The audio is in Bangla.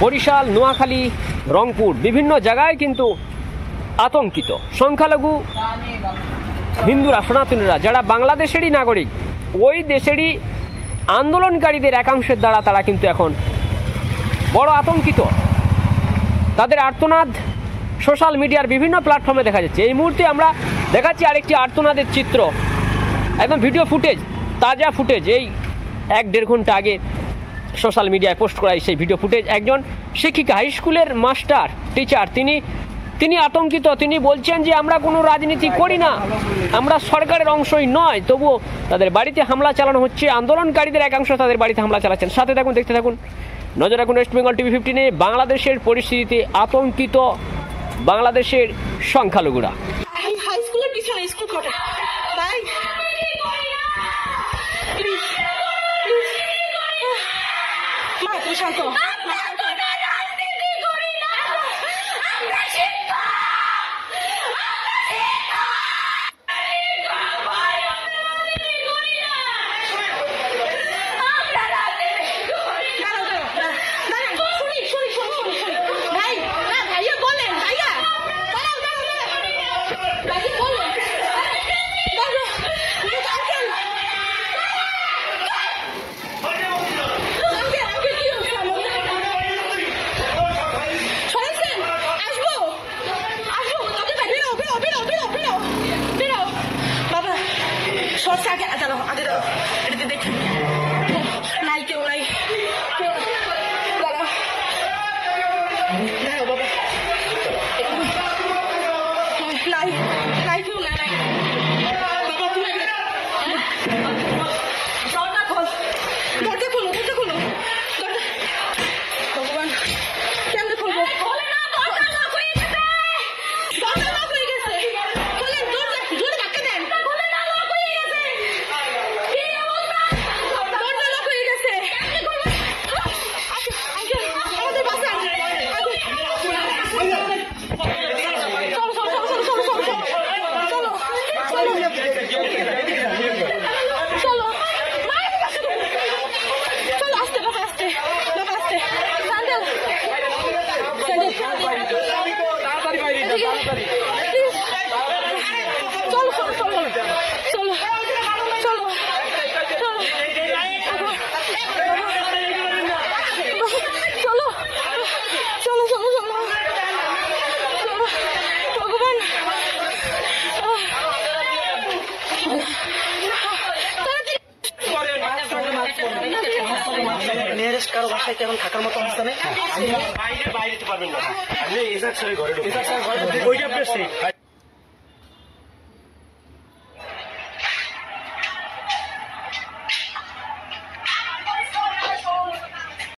বরিশাল, নোয়াখালী, রংপুর বিভিন্ন জায়গায় কিন্তু আতঙ্কিত। সংখ্যালঘু হিন্দুরা, সনাতনীরা যারা বাংলাদেশেরই নাগরিক, ওই দেশেরই আন্দোলনকারীদের একাংশের দ্বারা তারা কিন্তু এখন বড় আতঙ্কিত। তাদের আর্তনাদ সোশ্যাল মিডিয়ার বিভিন্ন প্ল্যাটফর্মে দেখা যাচ্ছে। এই মুহূর্তে আমরা দেখাচ্ছি আরেকটি আর্তনাদের চিত্র, একদম ভিডিও ফুটেজ, তাজা ফুটেজ, এই 1-1.5 ঘন্টা আগে সোশ্যাল মিডিয়ায় পোস্ট করা সেই ভিডিও ফুটেজ। একজন শিক্ষিকা, হাই স্কুলের মাস্টার, টিচার, তিনি আতঙ্কিত। তিনি বলছেন যে আমরা কোনো রাজনীতি করি না, আমরা সরকারের অংশই নয়, তবুও তাদের বাড়িতে হামলা চালানো হচ্ছে। আন্দোলনকারীদের একাংশ তাদের বাড়িতে হামলা চালাচ্ছেন। সাথে থাকুন, দেখতে থাকুন, নজর রাখুন ওয়েস্ট বেঙ্গল টিভি 15-এ। বাংলাদেশের পরিস্থিতিতে আতঙ্কিত বাংলাদেশের সংখ্যালঘুরা। হাই স্কুলের পিছনে স্কুল কোটা ভাই, মা তুমি শান্ত। আগে দাও, এটা দেখি নাই, কেউ নাই, বাবা নাই, নাই কেউ নাই, বাবা তুমি দরজা খোল, দরজা খোলো, দরজা খোলো, দরজা। ভগবান কেমনে খুলবো? নিয়ারেস্ট কারো বাসায় কি এখন থাকার মতো অবস্থা নেই? বাইরে বাইরে পারবেন না, আপনি এজাক সরি ঘরে ঢুকে